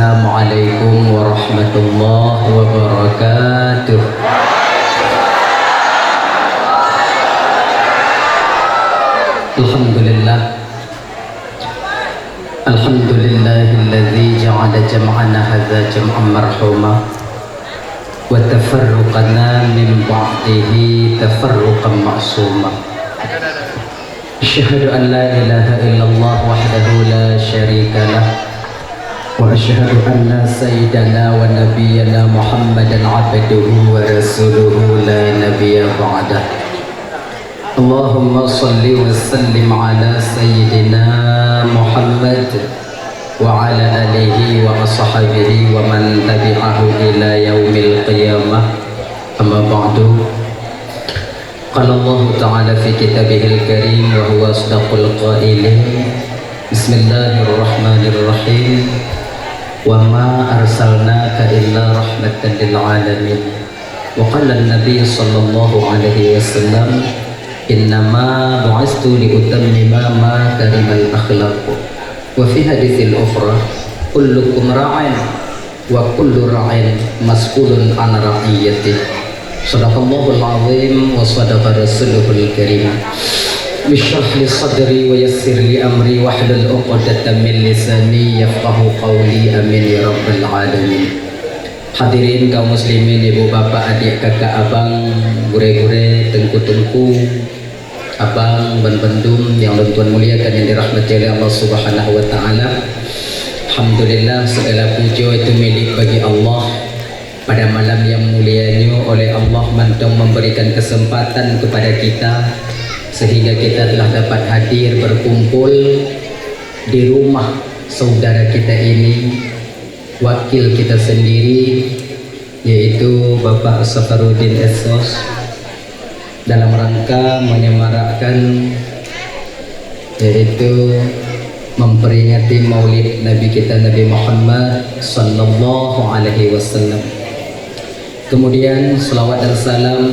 Assalamualaikum warahmatullahi wabarakatuh. Alhamdulillah. Alhamdulillahilladzi ja'ala jam'ana hadza jam'an marhuma wa tafarruqana min ba'dihi tafarruqan ma'suma. Asyhadu an la ilaha illallah wahdahu la syarika lah wa asyhadu anna sayyidana wa nabiyyana Muhammadan abduhu wa rasuluhu la nabiyya ba'dah. Allahumma salli wa sallim ala sayyidina Muhammad wa ala alihi wa ashabihi wa man tabi'ahu ila yaumil qiyamah. Amma ba'du. Qala Allah Ta'ala fi kitabihil karim wa huwa asdaqul qailin. Bismillahirrahmanirrahim. Wa ma arsalnaka illa rahmatan lil alamin. Wa qala an-nabiy sallallahu alaihi wasallam, innama bu'istu liutammima ma karimal akhlaq. Wa fi haditsil ukhra, kullukum ra'in wa kullu ra'in mas'ulun an ra'iyatihi. Sadaqallahul azim wa sadaqa rasuluhul karim. Bishrah li sadri wa yassir li amri wahlul 'uqdatam min lisani yafqahu qawli. Amin ya rabbal alamin. Hadirin kaum muslimin, ibu bapak, adik kakak, abang, gure-gure, tengku-tengku, abang, ban-bandum yang Tuhan muliakan, yang dirahmati oleh Allah Subhanahu wa taala. Alhamdulillah, segala puja itu milik bagi Allah. Pada malam yang mulianya oleh Allah mantong memberikan kesempatan kepada kita sehingga kita telah dapat hadir berkumpul di rumah saudara kita ini, wakil kita sendiri, yaitu Bapak Safaruddin Esos, dalam rangka menyemarakkan yaitu memperingati maulid Nabi kita Nabi Muhammad sallallahu alaihi wasallam. Kemudian selawat dan salam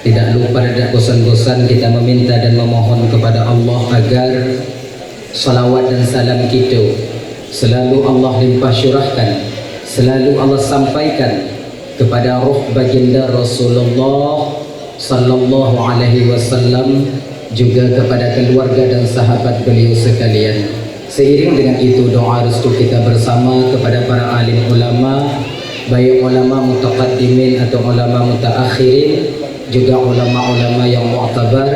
tidak lupa, tidak bosan-bosan kita meminta dan memohon kepada Allah agar selawat dan salam kita selalu Allah limpah syurahkan, selalu Allah sampaikan kepada roh baginda Rasulullah sallallahu alaihi wasallam, juga kepada keluarga dan sahabat beliau sekalian. Seiring dengan itu doa restu kita bersama kepada para alim ulama, baik ulama mutaqaddimin atau ulama mutaakhirin, juga ulama-ulama yang mu'tabar,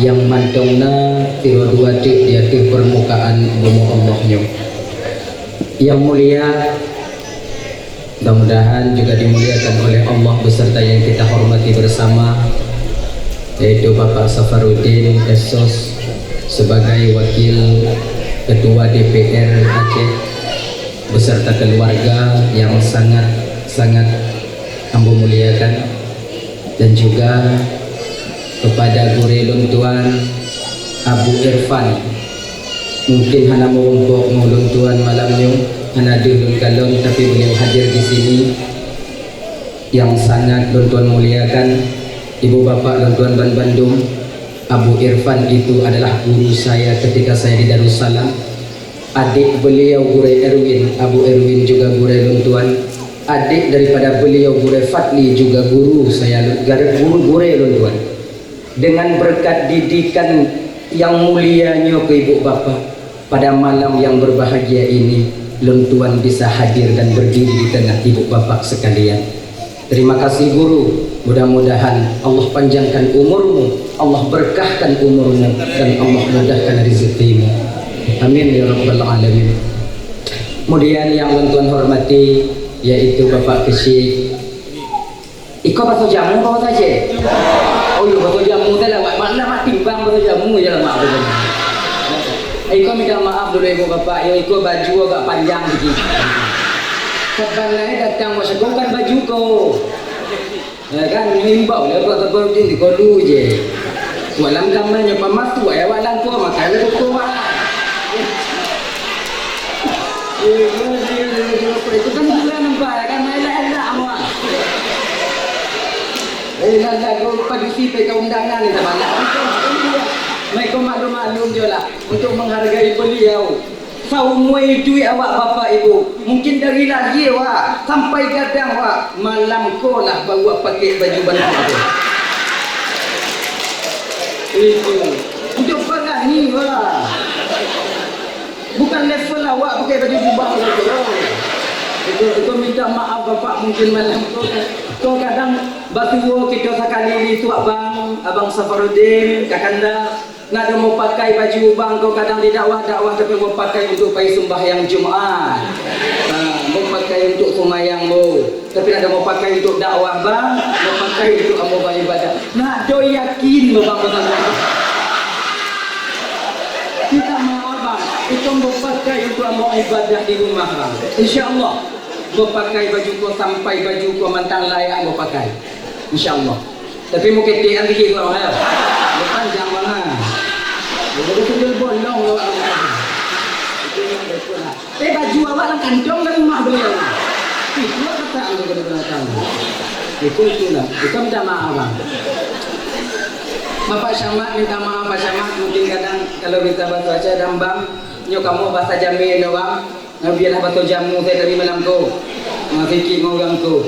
yang mantongna tiroduati di atas permukaan bumi Allahnya. Yang mulia, mudah-mudahan juga dimuliakan oleh Allah beserta yang kita hormati bersama, yaitu Bapak Safaruddin Esos sebagai wakil Ketua DPR Aceh beserta keluarga yang sangat ambo muliakan, dan juga kepada Gure Luntuan Abu Irfan, mungkin hana mengumpuk nguluntuan malamnya, hana dulun galon, tapi beliau hadir di sini, yang sangat Luntuan muliakan. Ibu bapak Luntuan Ban Bandung, Abu Irfan itu adalah guru saya ketika saya di Darussalam. Adik beliau Gure Erwin, Abu Erwin juga Gure Luntuan. Adik daripada beliau Gure Fadli juga guru saya, guru Gure Luntuan. Dengan berkat didikan yang mulianya ke ibu bapak, pada malam yang berbahagia ini Luntuan bisa hadir dan berdiri di tengah ibu bapak sekalian. Terima kasih guru, mudah-mudahan Allah panjangkan umurmu, Allah berkahkan umurmu, dan Allah mudahkan rezekimu. Amin ya rabbal alamin. Kemudian yang Luntuan hormati yaitu Bapak Kesyik. Iko batu jamu kau saja. Oh iya, batu jamu teh lah, mana mak timbang batu jamu ya lah mak. Iko minta maaf dulu ibu bapak, ya Iko baju agak panjang dikit. Sebenarnya datang masuk kan baju kau. Ya kan nimbau lah kau terbang di kodu je. Walang kamarnya pamas tu, ya walang kau makan le kau mah. Itu kan bulan nampak kan malah semua. Nanda kau partisipasi ke undangan ni tak banyak. Mereka maklum-maklum je lah untuk menghargai beliau saumui duit awak bapa ibu. Mungkin dari lagi awak sampai kadang awak malam ko lah baru awak pakai baju bantu tu. Itu untuk berani awak. Bukan level awak pakai baju jubah tu. Itu minta maaf bapak, mungkin malam tu kadang batu kita sekali ni tu abang Safarudin kakanda nak ada mau pakai baju bang kau kadang di dakwah tapi mau pakai untuk pergi sembahyang Jumaat, mau pakai untuk sembahyang tapi ada mau pakai untuk dakwah bang, mau pakai untuk amal ibadah. Nak do yakin bang kita mau bang itu mau pakai untuk amal ibadah di rumah bang, insyaallah mau pakai baju kau sampai baju kau mantang layak mau pakai, insyaallah. Tapi mau ketik lagi kau ya, panjang banget. Jadi kecil bolong awak. Baju awak lang kantong dari rumah beliau. Itu kata anda kadang-kadang. Itu lah. Itu minta maaf bang. Bapak Syamat minta maaf Pak Syamat, mungkin kadang kalau kita bahasa aja dan bang, nyo kamu bahasa Jamil bang. Biarlah bahasa jamu saya dari malam ko. Fikir mau ganggu.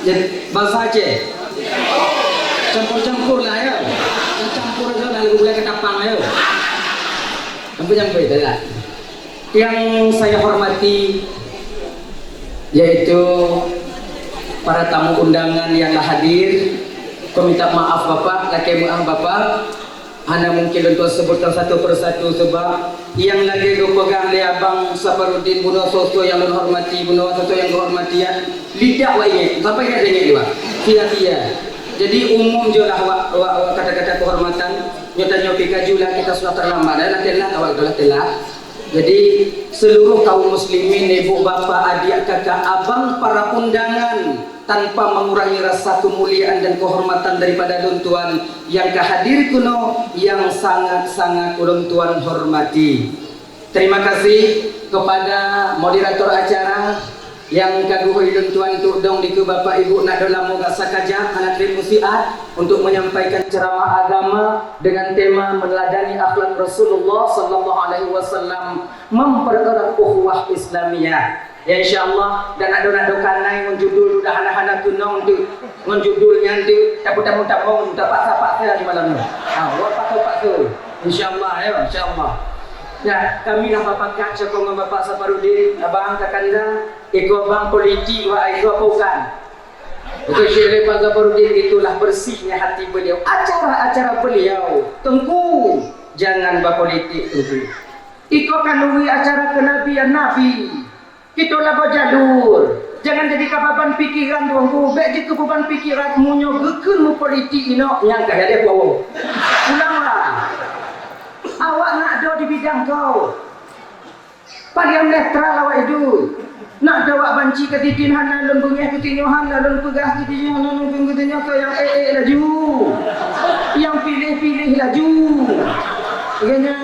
Jadi bahasa Aceh. Campur-campur lah ya. Campur aja lalu boleh ketapang ayo. Campur-campur itu lah. Yang saya hormati yaitu para tamu undangan yang hadir. Kau minta maaf bapak, laki maaf bapak. Anda mungkin untuk sebutkan satu persatu sebab yang lagi pegang oleh abang Safarudin Buno Soso yang hormati, Buno Soso yang hormati ya. Lidah wa ingat, sampai ingat dia pak. Sia-sia. Jadi umum je lah kata-kata kehormatan. Nyatanya pikajulah kita sudah terlambat. Dah telat awak dah telat. Jadi seluruh kaum muslimin, ibu bapa, adik kakak, abang, para undangan tanpa mengurangi rasa kemuliaan dan kehormatan daripada Dun Tuan yang kehadir kuno yang sangat-sangat Dun Tuan hormati. Terima kasih kepada moderator acara yang kaguhui Dun Tuan untuk dong diku Bapak Ibu nak dalam moga sakaja anak musiat untuk menyampaikan ceramah agama dengan tema meneladani akhlak Rasulullah sallallahu alaihi wasallam, mempererat ukhuwah Islamiyah. Ya insyaallah dan ada kanai menjudul dah anak-anak tunong tu menjudulnya tu tamu-tamu tak saya di malam ni. Pak tu. Insyaallah ya insyaallah. Ya, kami lah bapak kak sokong bapak Safarudin, abang kakanda, iko abang politik wa iko bukan. Untuk Syekh Pak Safarudin itulah bersihnya hati beliau. Acara-acara beliau, tengku jangan berpolitik tengku. Iko kanui acara kenabian Nabi. Itulah berjalur. Jangan jadi kababan pikiran tuanku. Baik jika beban pikiran munyo gekun mu politik ino yang kaya dia bawa. Ulanglah. Awak nak ada di bidang kau. Paling netral awak itu. Nak ada awak banci ketitin hana lembungnya ketinyohan lalu pegah ketinyohan lalu penggutinyo kau yang laju. Yang pilih-pilih laju. Begini.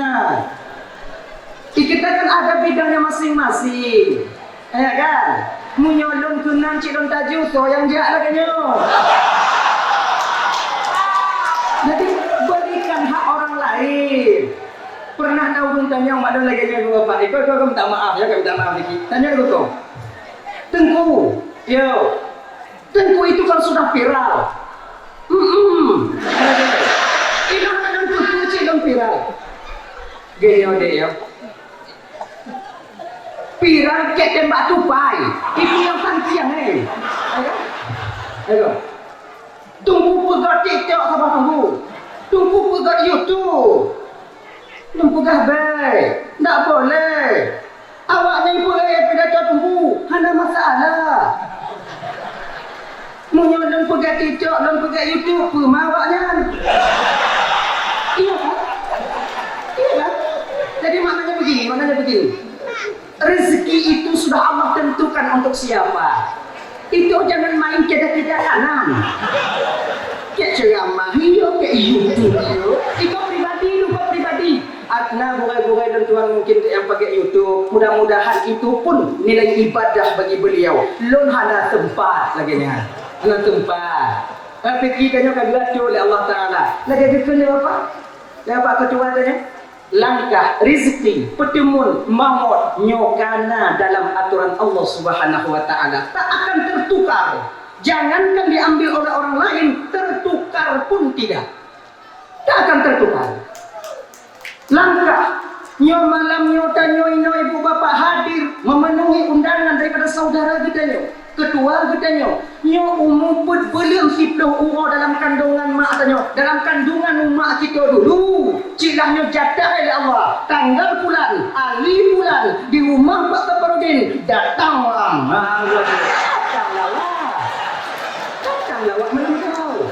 Kita kan ada bidangnya masing-masing. Ya kan? Munyolon kunang cilon taju so yang jahat lagi nyo. Jadi berikan hak orang lain. Pernah naudun tanya yang ada lagi nyo bapak. Kau minta maaf ya, kau minta maaf lagi. Tanya dulu kau. Tengku, yo. Tengku itu kan sudah viral. Ini ada tengku cilon viral. Gini deh ya. Viral kayak tembak tupai. Itu yang panjang ayo. Tunggu pegat TikTok sama tunggu. Tunggu pegat YouTube. Tunggu baik. Tak boleh. Awak ni boleh pidato tunggu. Ada masalah. Munyolong pegat TikTok dan pegat YouTube pemawaknya. Iya kan? Iya kan? Jadi maknanya begini. Rezeki itu sudah Allah tentukan untuk siapa. Itu jangan main kedak-kedak kanan. Kayak ceramah, hiyo kayak YouTube. Itu pribadi. Adna bukai-bukai dan Tuhan mungkin yang pakai YouTube. Mudah-mudahan itu pun nilai ibadah bagi beliau. Lon hana tempat lagi ni. Hana tempat. Fikirkannya kagak oleh Allah Taala. Lagi fikirnya apa? Ya Pak Ketua tanya. langkah rezeki pertemuan maut nyokana dalam aturan Allah Subhanahu wa taala tak akan tertukar. Jangankan diambil oleh orang lain, tertukar pun tidak. Tak akan tertukar. Langkah nyo malam nyo tanyo ino ibu bapa hadir memenuhi undangan daripada saudara kita nyo, ketua kita nyo umuput belum siploh uro dalam kandungan mak tanyo, dalam kandungan mak kita dulu. Cilahnya jatah oleh Allah. Tanggal bulan, ali bulan di rumah Pak Safarudin datang orang. Datang lawak menunggu.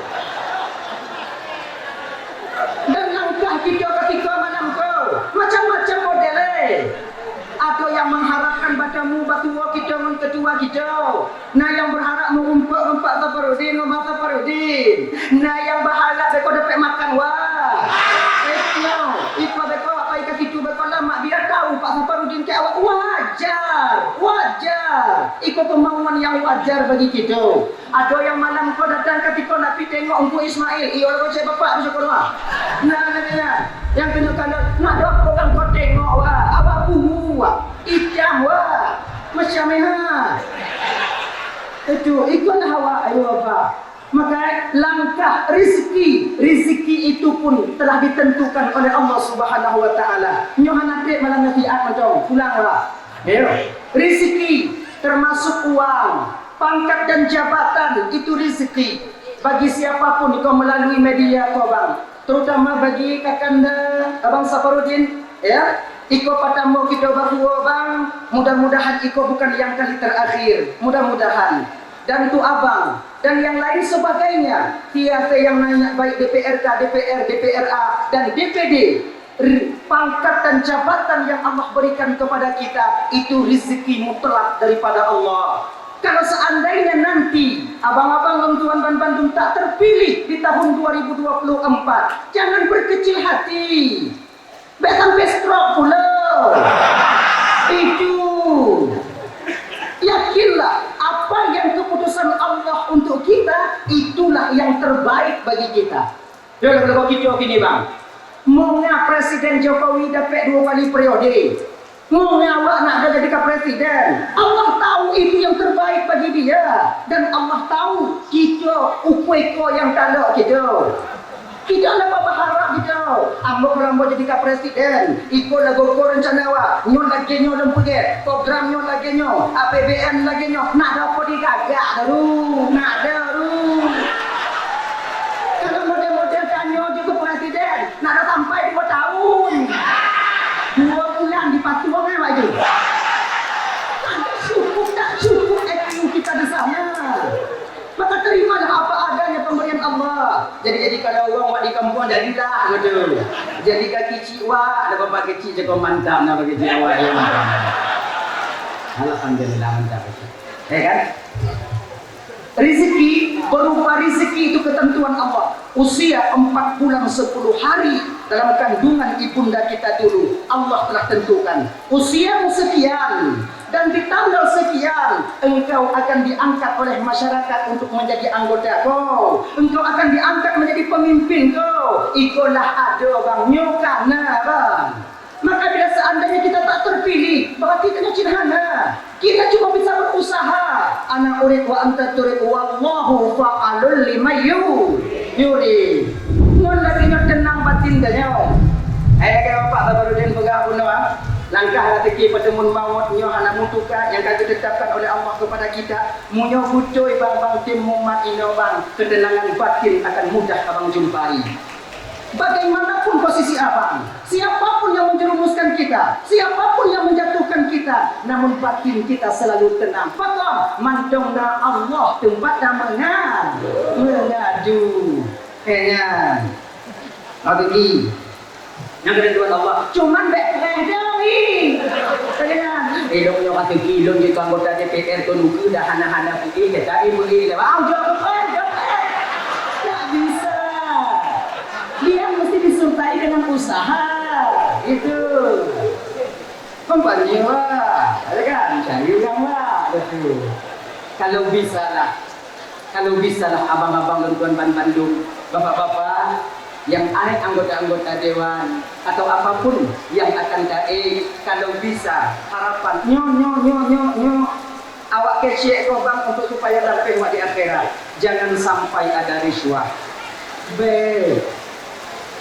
Dan langkah kita ketika malam kau macam-macam modelnya. Ada yang mengharapkan batamu batua kita dengan ketua kita. Nah yang berharap mengumpak-umpak Safarudin, ngomong Safarudin. Nah yang berharap beko dapat makan wah. Ikut beko apa ikat situ beko lama bila tahu Pak Safarudin ke awak wajar. Ikut kemauan yang wajar bagi kita. Ada yang malam kau datang ketika nak pergi tengok Ungku Ismail. Orang saya bapak bisa keluar. Nah. Yang kena kalau nak ada orang kau tengok wah. Awak buhu wah. Icam wah. Macam mana? Itu ikutlah awak ayo apa. Maka langkah rezeki itu pun telah ditentukan oleh Allah Subhanahu wa taala. Nyoh nanti malam nafiat macam pulanglah. Ya. Rezeki termasuk uang, pangkat dan jabatan itu rezeki bagi siapapun itu melalui media kau bang. Terutama bagi kakanda Abang Safarudin ya. Iko patamu kita berdua bang, mudah-mudahan iko bukan yang kali terakhir, mudah-mudahan. Dan itu abang dan yang lain sebagainya, tiada yang nanya baik DPRK, DPR, DPRA dan DPD. Pangkat dan jabatan yang Allah berikan kepada kita itu rezeki mutlak daripada Allah. Kalau seandainya nanti abang-abang tuan Ban Bandung tak terpilih di tahun 2024, jangan berkecil hati. Sampai stroke pula. Itu yakinlah apa yang keputusan Allah untuk kita itulah yang terbaik bagi kita. Kalau kita gini bang, maunya Presiden Jokowi dapat 2 kali periode, maunya awak nak jadi presiden. Allah tahu itu yang terbaik bagi dia dan Allah tahu kita ukweko yang tak kita. Kita nak berharap kita. Ambo kalau jadi presiden, ikut lagu ko rencana awak. Nyon lagi nyon dan pergi. Program nyon lagi nyon, APBN lagi nyon. Nak dapat digagak dulu, nak dulu. Kalau model-model kanyo juga presiden, nak dah sampai 2 tahun. 2 bulan di patuang apa itu? Tak cukup IQ kita di sana. Maka terimalah apa adanya pemberian Allah. Jadi kalau orang buat di kampung jadilah betul. Jadi kaki cik wak, ada bapak kecil je kau mantap nak bagi cik awak yang alhamdulillah mantap. Kan? Rezeki berupa rezeki itu ketentuan Allah. Usia 4 bulan 10 hari dalam kandungan ibunda kita dulu Allah telah tentukan. Usiamu sekian dan di tanggal sekian engkau akan diangkat oleh masyarakat untuk menjadi anggota kau. Engkau akan diangkat menjadi pemimpin kau. Itulah ada bang nyokana bang. Maka bila seandainya kita tak terpilih, berarti kita cinhana. Kita cuma bisa berusaha. Ana urid wa anta turid wallahu fa'alul lima yuri. Mun lagi tenang batin danyo. Kalau Pak Safarudin pegang punah, langkah latiki pertemuan maut nyo anak mutuka yang kata ditetapkan oleh Allah kepada kita. Munyo bucoy bang tim umat ino bang, ketenangan batin akan mudah abang jumpai. Bagaimanapun posisi abang, siapapun yang menjerumuskan kita, siapapun yang menjatuhkan kita, namun batin kita selalu tenang. Faham? Mantongna Allah tempat mengan, mengadu. Kenyan. Lagi. Yang kedua Allah, cuman background ni. Kenyan. Dong nyo kata kilo je anggota DPR tu nuku dah hana-hana pergi, kata ibu ni dah. Jom. Tak bisa. Dia mesti disertai dengan usaha. Itu membantu ada kan? Cari uang lah. Betul. Kalau bisa lah abang-abang tuan Ban Bandung, bapak-bapak, yang anggota-anggota dewan atau apapun yang akan kalau bisa harapan nyo awak kecil bang untuk supaya dapat di akhirat, jangan sampai ada riswah. B,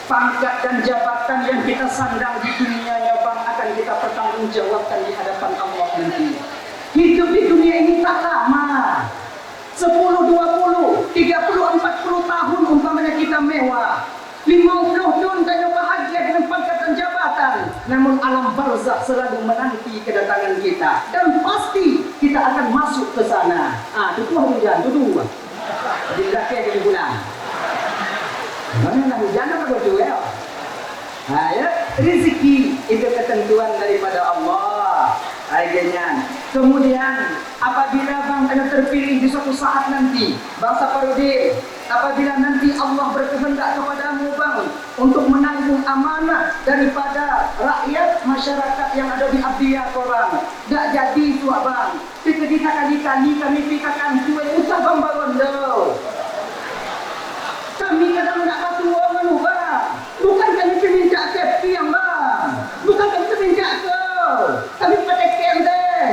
pangkat dan jabatan yang kita sandang di dunia ya bang akan kita pertanggungjawabkan di hadapan Allah nanti. Hidup di dunia ini tak lama, 10, 20, 30, 40 tahun umpamanya kita mewah, 50 tahun kita bahagia dengan pangkat dan jabatan, namun alam barzakh selalu menanti kedatangan kita dan pasti kita akan masuk ke sana. Itu hujan, itu bila kayak di bulan mana hujan apa betul ya? Ya, rezeki itu ketentuan daripada Allah. Akhirnya, kemudian apabila bang kena terpilih di suatu saat nanti, Bang Safarudin, apabila nanti Allah berkehendak kepadamu bang untuk menanggung amanah daripada rakyat masyarakat yang ada di abdiyah korang, tak jadi tu bang. Kita kali-kali kami pikirkan tuan usah bang bangun dah. Kami kadang nak batu orang bang, bukan kami peminta kepi yang bang, bukan kami peminta kau, kami pada deh.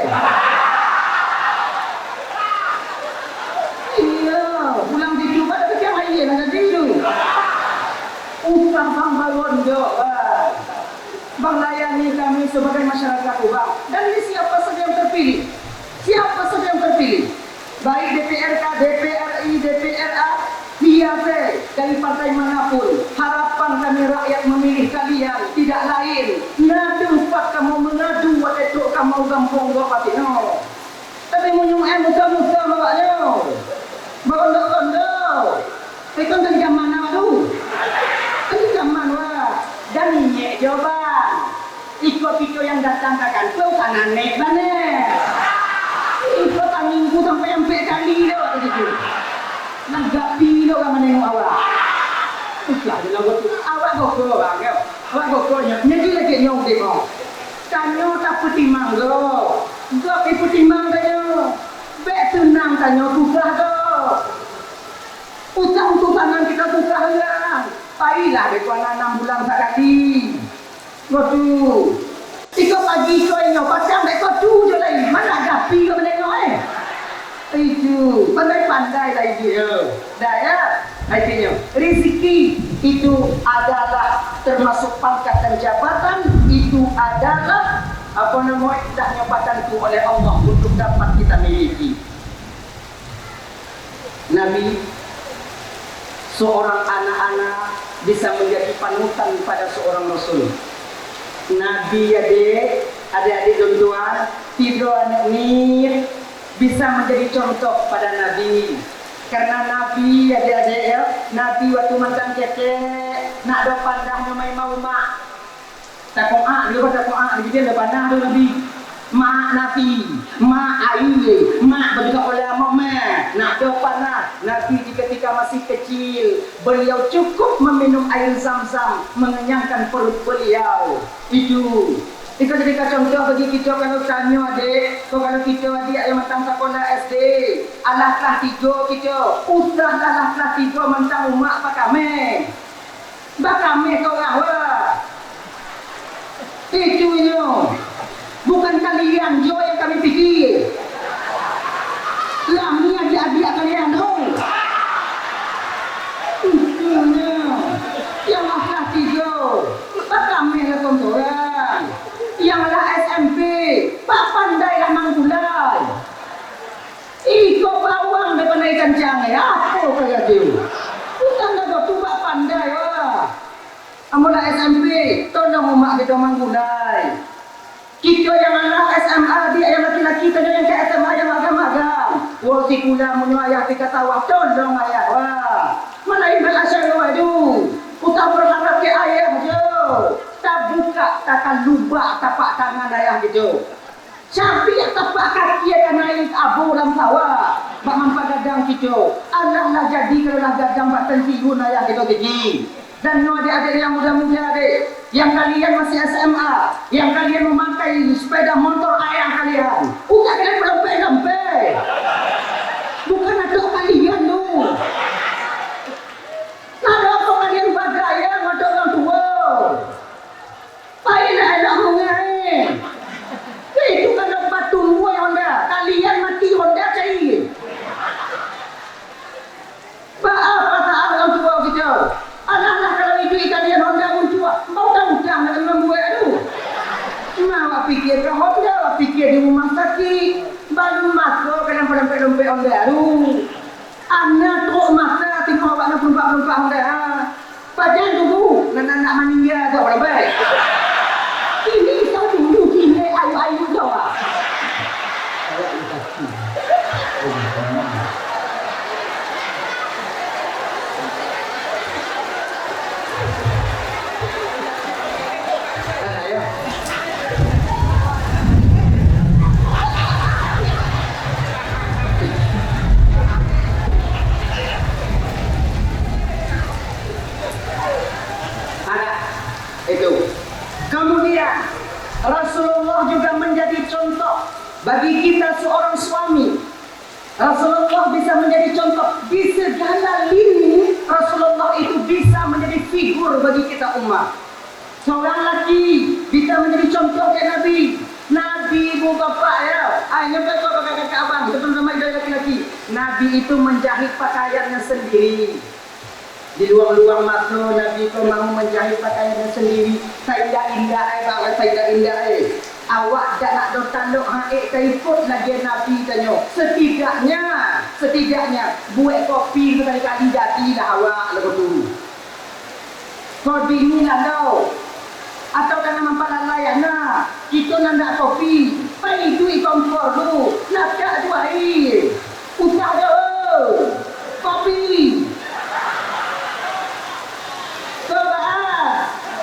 Iya, pulang tidur pada kerja lagi nak tidur. Usah bang bangun jauh bang, bang layani kami sebagai masyarakat bang. Dan ini siapa saja yang terpilih, siapa saja yang terpilih, baik DPRK, DPRI, DPRA. Dari partai manapun, harapan kami rakyat memilih kalian tidak lain. Nadu pak kamu menadu waktu kamu gampung gua pati no. Tapi munyung muka makanya. Bondo. Itu dari zaman mana tu? Itu zaman wah. Dan nyek jawaban. Iko yang datang kakak kau kanan nek bane. Iko minggu sampai kali dah waktu itu. Nanggapi lo orang menengok awak. Usah dia lagu tu. Awak gokor bang ya. Awak gokornya. Nyegi lagi nyong tengok. Tanyo tak petimang lo. Gak petimang tanyo. Bek tenang tanyo tukah lo. Utang untuk tangan kita tukah lah. Pailah dekuala 6 bulan sekali. Gotu. Iko pagi kau yang pasang dek tu je lain. Mana gapi kau menengok itu pandai-pandai lagi dia. Dah ya, artinya rezeki itu adalah termasuk pangkat dan jabatan, itu adalah apa namanya jabatan itu oleh Allah untuk dapat kita miliki. Nabi, seorang anak-anak bisa menjadi panutan pada seorang Rasul. Nabi adik-adik tuan-tuan, tidur anak ni bisa menjadi contoh pada Nabi. Karena Nabi adik-adik ya, Nabi waktu macam kecek nak ada pandangnya main mau mak. Tak koak dia pada koak dia ada pandang tu Nabi. Mak Nabi, mak air, mak berdekat oleh mak. Nak ada pandang Nabi ketika masih kecil, beliau cukup meminum air Zam-Zam mengenyangkan perut beliau. Itu jadi contoh bagi kita kalau tanya adik, kalau kita adik yang mentang sekolah SD, alah kelas 3 kita, usahlah kelas 3 mentang umak pak kami. Pak kami kau rawa. Itu ini. Bukan kalian jo yang kami fikir. Lami adik-adik kalian tu. Itunya. Yang kelas 3. Pak kami lah tontonan. Yang lah SMP, pak pandailah manggulai. Iko bawang depan ikan jangai, apa kaya dia? Bukan dah tu pak pandai wah. Amolah SMP, tolong umat kita manggulai. Kita yang anak SMA, dia yang laki-laki, kita yang ke SMA yang agam-agam. Wasi kula menyayah kita tawaf, tolong ayah wah. Mana ibu asyarakat itu? Kita berharap ke ayah je. Tak buka, takkan lubak tapak tangan ayah gitu. Siapa yang tapak kaki akan naik abu dalam sawah. Bak mampak gadang gitu. Allah lah jadi kalau lah gadang bak tensiun ayah gitu gigi. Dan adik-adik yang muda-muda adik, yang kalian masih SMA, yang kalian memakai sepeda motor ayah kalian, bukan kalian berlompe-lompe. Bukan ada kalian tu. Ada apa kalian bagai awak fikir ke Honda, awak fikir di rumah sakit. Baru masuk ke dalam dompet Honda baru. Anak teruk mata tengok awak nak perempat Honda. Padahal dulu nak meninggal tu apa baik. Ini tahu dulu kini ayu-ayu tu ah. Itu. Kemudian Rasulullah juga menjadi contoh bagi kita seorang suami. Rasulullah bisa menjadi contoh di segala lini. Rasulullah itu bisa menjadi figur bagi kita umat. Seorang laki bisa menjadi contoh kayak Nabi. Nabi ibu bapak ya. Hanya kakak abang teman-teman dari laki-laki. Nabi itu menjahit pakaiannya sendiri. Di luang-luang mata Nabi itu mau menjahit pakaiannya sendiri. Saya indah bang, saya indah awak tak nak tanduk saya ikut lagi Nabi tanya. Setidaknya buat kopi sekali-kali jadi dah awak lagu tu. Kau bingung lah kau. Atau karena mampalan nah kita nak kopi. Pai duit kompor tu. Nak tak dua air. Usah dah. Kopi.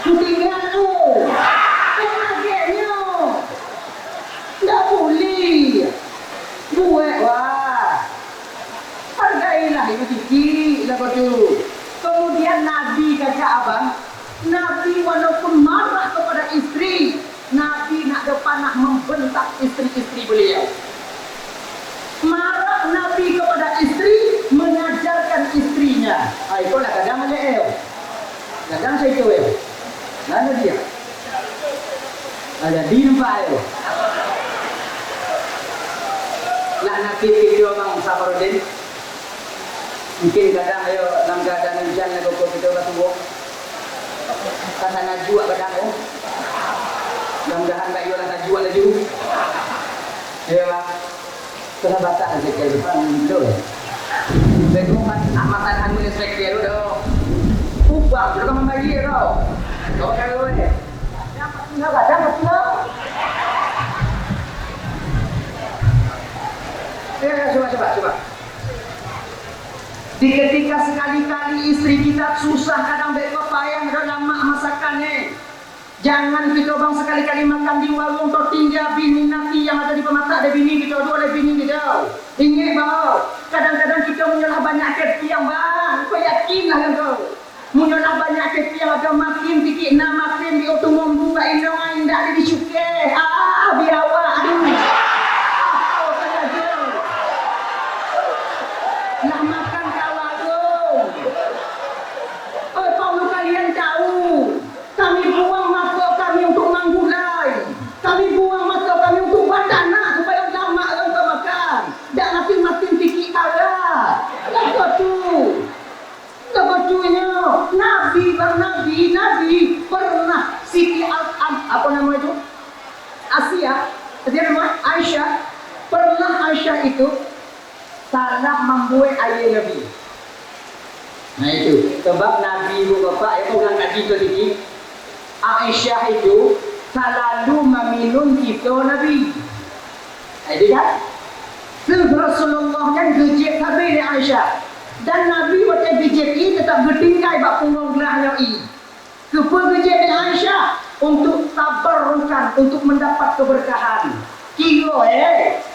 Tinggal tu. Agaknya. Tak boleh. Buat wah. Hargailah itu sikit lah tu. Kemudian Nabi kakak abang. Nabi walaupun marah kepada isteri. Nabi nak panah membentak isteri-isteri beliau. Marah Nabi kepada isteri. Mengajarkan istrinya. Itulah kadang aja kadang saya itu mana dia? Ada di tempat itu. Lah nanti video bang Safarudin. Mungkin kadang ayo dalam keadaan hujan nak kau video batu. Karena najwa kadang oh. Mudah-mudahan tak jual nak jual lagi. Ya lah. Kena baca aja ke depan itu. Betul amatan anu inspektor dah. Ubah, sudah kamu bagi kau. Kau kalau ni, dapat tinggal. Coba. Di ketika sekali-kali istri kita susah kadang beko payah dalam masakan ni. Jangan kita bang sekali-kali makan di warung atau tinggal bini nanti yang ada di pemata ada bini kita, ada bini kita. Ingat bang, kadang-kadang kita menyolah banyak kepiang bang. Kau yakinlah kan kau. Menyolah banyak kepiang agak makin sikit nak makin di otomom buka indongan indah di cukai. Biar awak aduh. Kau saja. Nak makan kawan tu. Kalau kalian tahu, kami buang masa kami untuk manggulai. Kami buang masa kami untuk buat tanah supaya lama orang kau makan. Dan masing-masing sikit arah. Kebetulannya Nabi pernah Siti apa nama itu? Asia, dia nama Aisyah. Pernah Aisyah itu salah membuat air Nabi. Nah itu sebab Nabi ibu bapak itu orang kaji ke sini. Aisyah itu selalu meminum kita Nabi. Jadi kan? Rasulullah kan gejek habis Aisyah. Dan Nabi waktu gejek ini tetap bertingkai bak punggung gelahnya ini. Kepa gejek Aisyah untuk tabarrukan, untuk mendapat keberkahan. Kira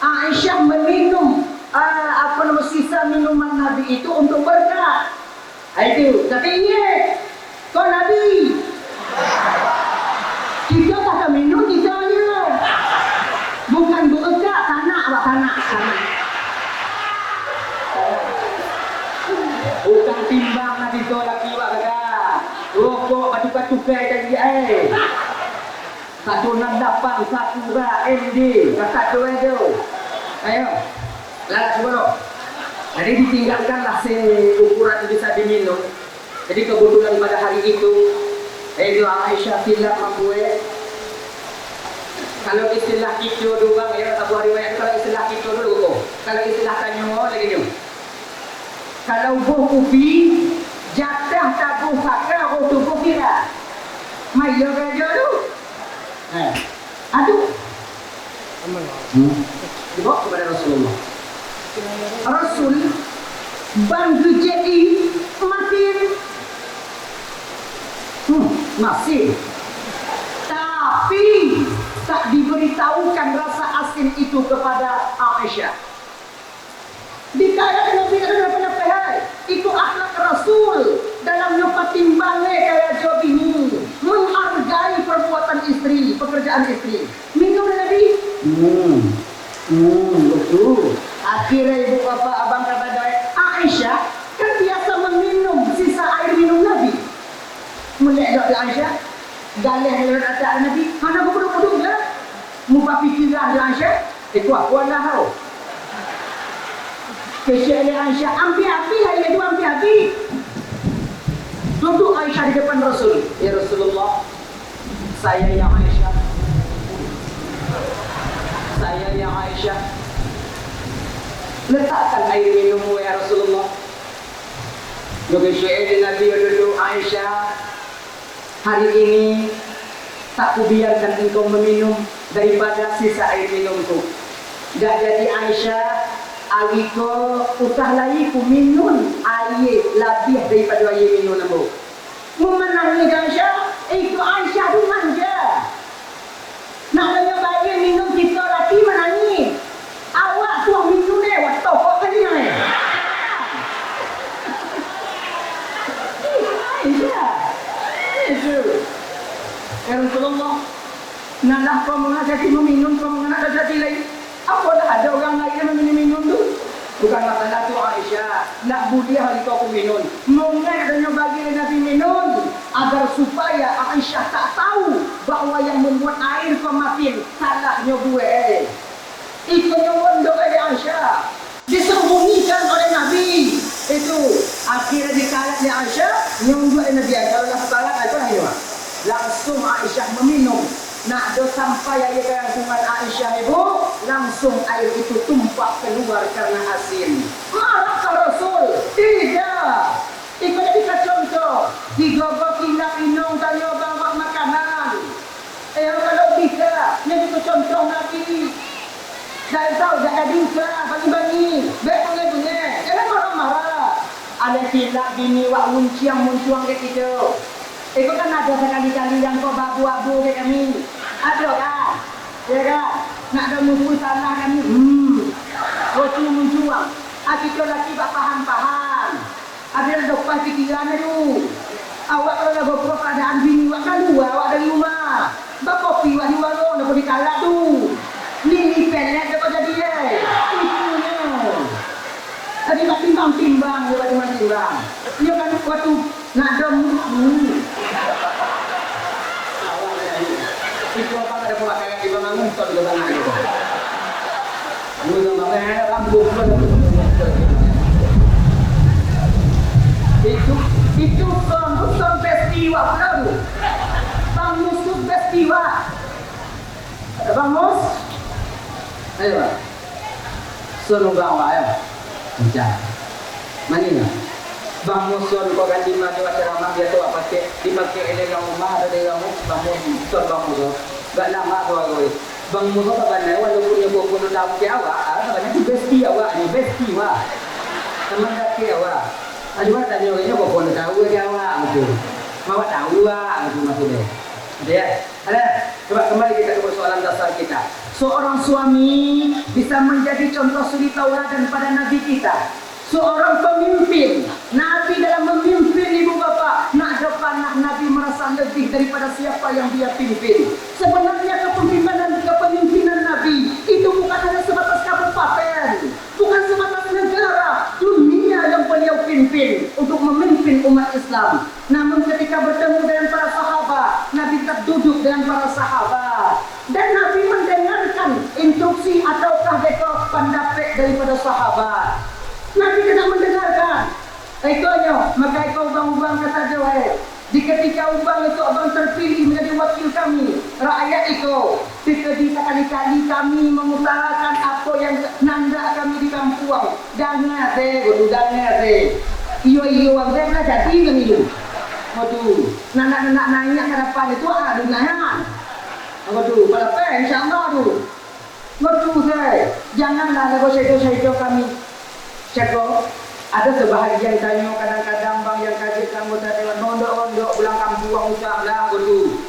Aisyah meminum sisa minuman Nabi itu untuk berkah. Itu, tapi ingat, kau Nabi. Kita tak minum kita ni. Bukan berkah tanah. Bukan timbang Nabi tu laki wak kata. Rokok batu-batukai tadi Satu 68 satu MD. Kata tu itu. Ayo. Lalat sebelum. Jadi ditinggalkanlah ukuran itu bisa diminum. Jadi kebetulan pada hari itu Aisyah silap membuat Kalau istilah kita dulu bang, ya tak buat riwayat. Kalau istilah kita dulu tu. Kalau istilah tanya lagi ni. Kalau buah ubi jatah tabuh fakir untuk buah kira. Mai yo kerja tu. Aduh. Dibawa kepada Rasulullah. Rasul bantu jadi masih tapi tak diberitahukan rasa asin itu kepada Aisyah. Dikaya Nabi ada pernah itu akhlak Rasul dalam pertimbangan kaya jawab ini menghargai perbuatan istri, pekerjaan istri. Minum Nabi. Betul. Akhirnya ibu bapak abang kata Aisyah kan biasa meminum sisa air minum Nabi. Melihat Aisyah galih lewat atas Nabi. Mana bodoh-bodoh lah. Muka pikiran Aisyah. Kuat lah kau. Kesya Aisyah ambil api hari itu ambil api. Duduk Aisyah di depan Rasul. Ya Rasulullah, saya yang Aisyah. Saya yang Aisyah. Letakkan air minummu ya Rasulullah. Kesya Nabi duduk Aisyah. Hari ini tak kubiarkan engkau meminum daripada sisa air minumku. Gak jadi Aisyah, awiko utah lagi ku minum air lebih daripada air minum kamu. Memenangi Aisyah, itu Aisyah tu manja. Nak tanya bagi minum kita lagi menangi. Awak tuang minum ni, awak tokok kan ni. Aisyah. Ya Rasulullah, naklah kau menghadapi meminum, kau menghadapi lain. Apa dah ada orang lain yang minum tu? Bukan masalah tu Aisyah. Nak budi hari kau minum. Mungkin adanya bagi Nabi minum agar supaya Aisyah tak tahu bahawa yang membuat air kau makin salahnya gue. Ikutnya wondok oleh Aisyah. Disembunyikan oleh Nabi. Itu akhirnya dikalat oleh Aisyah. Nyunggu oleh Nabi Aisyah. Kalau salat apa lagi? Langsung Aisyah meminum. Nak do sampai air kandungan Aisyah ibu, langsung air itu tumpah keluar karena asin. Marah ke Rasul? Tidak. Ikut kita contoh. Digobok tindak minum tanya bawa makanan. Kalau bisa, ini itu contoh Nabi. Saya tahu jangan duka, bagi-bagi. Baik bunga-bunga. Jangan marah-marah. Ada silap bini wak munciang muncuang ke kita. Itu kan ada sekali-kali yang kau babu-babu ke kami. Ada kan? Ya kan? Nak ada musuh salah kami. Kau muncuang. Kita lagi tak paham-paham. Ada lepas pikiran itu. Awak kalau nak berpura keadaan bini awak kan dua, awak dari rumah. Bakopi awak di warung, nak pergi kalah tu. Ni pelet dapat jadi itunya. Tadi tak timbang-timbang, dia timbang-timbang. Dia kan waktu nak dom. Itu apa ada pula kayak di bawah ngungkol ke tanah itu. Mula makanya lambung itu bukan festival baru. Bang Mus tu festival. Ada Bang Mus? Ayo Bang. Suruh bang ya. Bicara. Mana? Bang Muson kau ganti mana ceramah dia tu apa dipakai oleh orang rumah ada orang Bang Muson Bang Muson. Gak lama tu Bang Muson sebenarnya walaupun dia bukan tahu ke awak, sebenarnya tu besti awak ni besti awak. Teman dak ke awak. Ada mana tanya orangnya bukan tahu ke awak betul. Awak tahu awak betul maksudnya. Ada ya? Ada. Coba kembali kita ke persoalan dasar kita. Seorang suami bisa menjadi contoh suri tauladan pada Nabi kita. Seorang pemimpin, Nabi dalam memimpin ibu bapa, nak depan Nabi merasa lebih daripada siapa yang dia pimpin. Sebenarnya kepemimpinan Nabi itu bukan hanya sebatas kabupaten, bukan sebatas negara, dunia yang beliau pimpin untuk memimpin umat Islam. Namun ketika bertemu dengan para sahabat, Nabi tetap duduk dengan para sahabat. Dan Nabi mendengarkan instruksi ataukah pendapat daripada sahabat. Nabi tidak mendengarkan. Ikonya, maka ikau ubang-ubang kata dia, Di ketika Ubang itu abang terpilih menjadi wakil kami, rakyat itu, ketika kali-kali kami mengutarakan apa yang nanda kami di kampung, dangar bodoh dangar iyo abang lah jadi kami itu. Waduh, nak nanya ke depan itu ada nahan. Waduh, berapa insyaAllah tu. Waduh janganlah dosa-dosa kami. Cakap. Ada sebahagian tanya kadang-kadang bang yang kaji kamu tadi mondok-mondok pulang kampung usah lah dulu.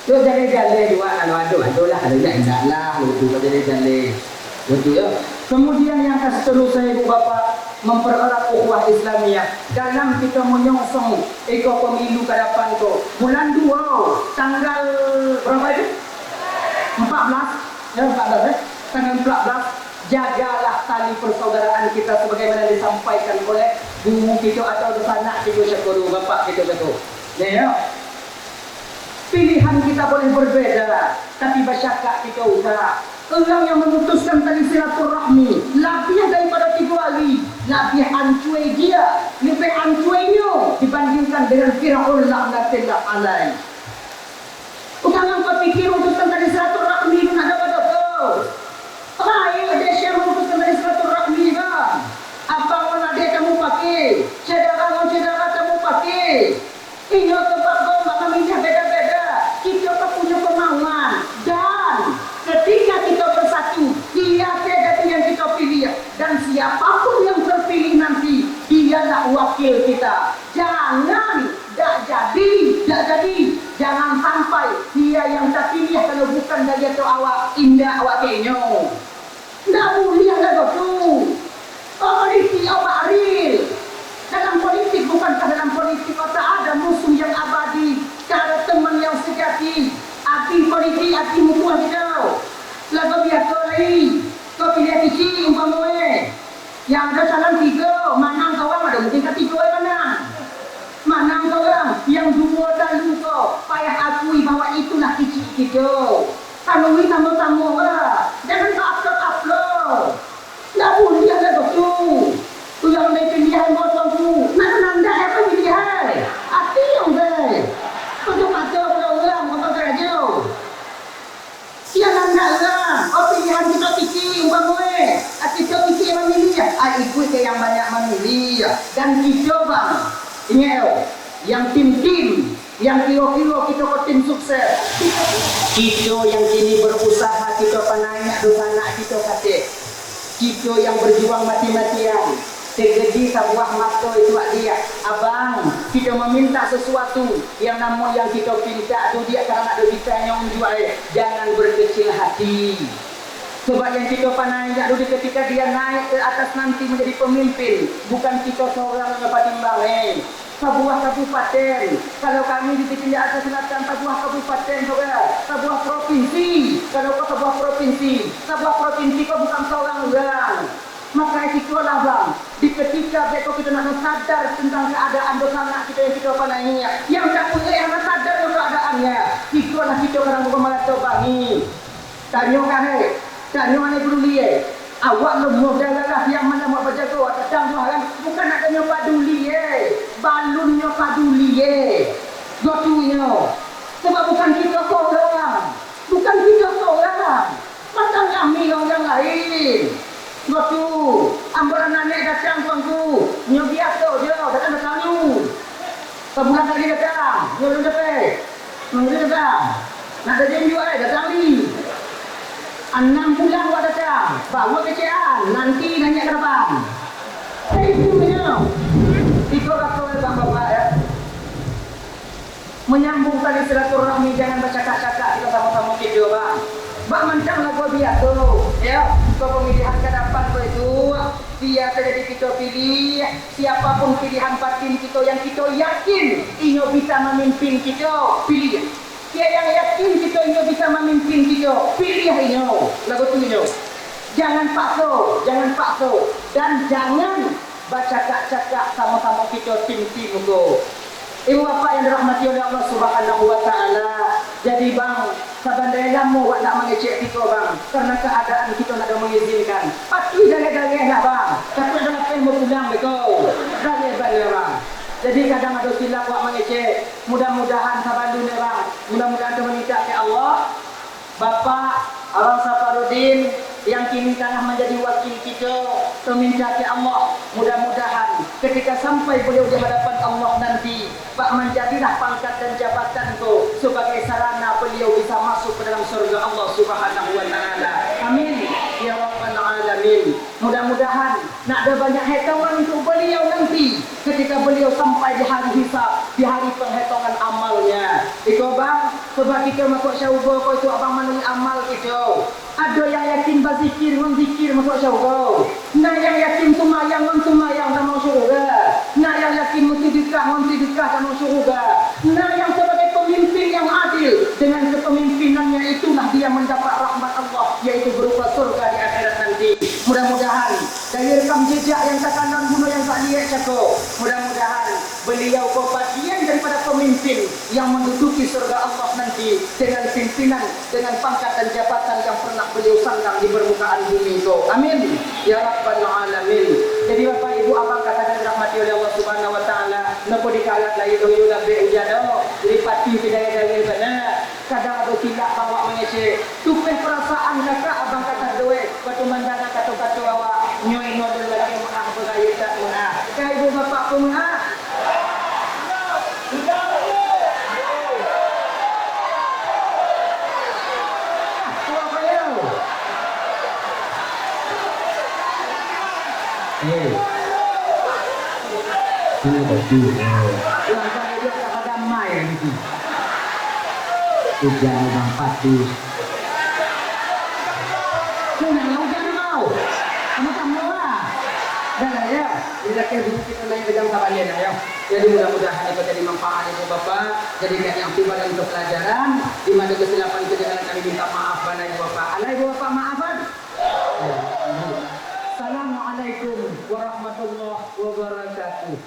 Lu jalan-jalan dua aduh lah ada enggak lah lu jalan-jalan. Betul ya. Kemudian yang seterusnya ibu bapak mempererat ukhuwah Islamiyah dalam kita menyongsong pemilu ke depan tu. Bulan 2 tanggal berapa itu? 14 ya 14 tanggal 14. Jagalah tali persaudaraan kita sebagaimana disampaikan oleh guru kita atau anak kita syakuru, bapak kita syakuru. Ya. Pilihan kita boleh berbeza, tapi bersyakak kita usah. Orang yang memutuskan tali silaturahmi lebih daripada 3 hari, lebih hancur dia, lebih hancurnya dibandingkan dengan Firaun laknatullah alaih. Jangan kau fikir utusan tali silaturahmi itu nak dapat Baik, dia syarah memutuskan dari silaturahmi kan. Abang mana dia kamu pakai, saudara kamu pakai. Ini tempat kau maknanya beda-beda. Kita punya kemauan dan ketika kita bersatu, dia tidak yang kita pilih dan siapapun yang terpilih nanti, dialah wakil kita. Jangan sampai dia yang terpilih kalau bukan dari itu awak indah awak kenyo. Tidak boleh ada betul. Politik awak real. Dalam politik bukankah dalam politik tak ada musuh yang abadi, tak ada teman yang sejati. Arti politik arti musuh kita. Lagu biasa lagi. Kau pilih kecil umpamanya. Yang ada calon 3, mana kau ada mungkin ketiga mana? Mana orang yang 2 dan lupa payah akui bahwa itulah kecil kita. Kanui tamu-tamu lah. Jangan upload. Tak boleh ada betul. Tu yang ada pilihan kosong tu. Nanda apa pilihan? Hati yang baik. Kau mata orang kau kerja. Siapa nanda orang? Oh pilihan kita kecil umpamanya. Kita kecil memilih. Ikut ke yang banyak memilih. Dan kita bang. Ingat yang tim-tim, yang kilo-kilo kita ke tim sukses. Kita yang kini berusaha, kita penanya anak kita kata. Kita yang berjuang mati-matian. Segedi sebuah mata itu dia. Abang, kita meminta sesuatu yang nama yang kita pinta tu dia karena ada bisanya menjual. Jangan berkecil hati. Sebab yang kita pandai dulu ketika dia naik ke atas nanti menjadi pemimpin, bukan kita seorang yang patimbang. Sebuah kabupaten, kalau kami di sini atas selatan sebuah kabupaten juga, sebuah provinsi, kalau kau sebuah provinsi kau bukan seorang orang. Maka itulah bang, di ketika kita nak sadar tentang keadaan dosa anak kita yang kita pandai yang tak boleh yang sadar keadaannya, itulah kita orang bukan malah bangi. Tanya mana peduli awak lemah dalam yang mana mau berjaga kadang kan bukan nak tanya peduli balunnya peduli gotunya sebab bukan kita seorang macam kami orang lain gotu ambaran nenek datang tuanku nyo biasa je datang sebulan lagi datang nyo datang nak ada jam datang ni 6 bulan awak datang, bawa kecaan, nanti nanya ke depan. Itu punya. Itu kata bapak ya. Menyambung tali silaturahmi, jangan bercakap-cakap kita sama-sama kita bang. Bang macam lagu biasa, ya. Kau pemilihan ke depan itu, dia terjadi kita pilih, siapapun pilihan batin kita yang kita yakin, ini bisa memimpin kita, pilih. Dia yang yakin kita ini bisa memimpin kita, pilih ini lagu tu ini. Jangan paksa dan jangan bercakap-cakap sama-sama kita tim-tim tu. Ibu bapa yang dirahmati oleh Allah Subhanahu wa taala. Jadi bang, sabandai lama awak nak mengecek kita bang, karena keadaan kita nak ada mengizinkan. Pasti dalih-dalih lah bang. Tapi jangan pengen pulang betul. Dalih-dalih bang. Jadi kadang ada silap awak Bapak Abang Safarudin yang kini tengah menjadi wakil kita, meminta ke Allah mudah-mudahan ketika sampai beliau di hadapan Allah nanti, Pak menjadilah pangkat dan jabatanku sebagai sarana beliau bisa masuk ke dalam surga Allah Subhanahu wa taala. Amin ya rabbal alamin. Mudah-mudahan nak ada banyak hitungan untuk beliau nanti ketika beliau sampai di hari hisab, di hari penghitungan amalnya. Iko bang, sebab kita masuk syurga kau itu abang menulis amal kita. Ada yang yakin berzikir, menzikir masuk syurga. Nah yang yakin tumayang, mentumayang tak masuk syurga. Nah yang yakin mentidikah, mentidikah tak masuk syurga. Nah yang sebagai pemimpin yang adil, dengan kepemimpinannya itulah dia mendapat rahmat Allah, yaitu berupa surga di akhirat nanti. Mudah-mudahan dari rekam jejak yang takanan bunuh yang tak lihat cakap, mudah-mudahan beliau bagian daripada pemimpin yang menduduki surga Allah nanti dengan pimpinan, dengan pangkat dan jabatan yang pernah beliau sandang di permukaan bumi itu. Amin ya rabbal alamin. Jadi Bapak Ibu abang katakan dirahmati oleh Allah Subhanahu wa taala, napa dikalat la ilaha illa ujado, jadi pati bidaya-bidaya benar. Kadang ada silap bawa mengece. Tupeh perasaan kakak abang kata duit, batu mandana kata-kata awak nyoi nodol lagi maaf beraya tak maaf. Kai ibu bapak pun maaf. Ini baju. Langkah dia tak damai gitu. Hujan bang pati. Jangan hujan mau. Kamu tak mau lah. Dah lah ya. Bila kita naik ke jam kapan ya. Jadi mudah-mudahan itu jadi manfaat ibu bapak. Jadikan yang tiba dan untuk pelajaran. Di mana kesilapan itu jangan kami minta maaf pada ibu bapak. Alai ibu bapak maafan. Assalamualaikum warahmatullahi wabarakatuh.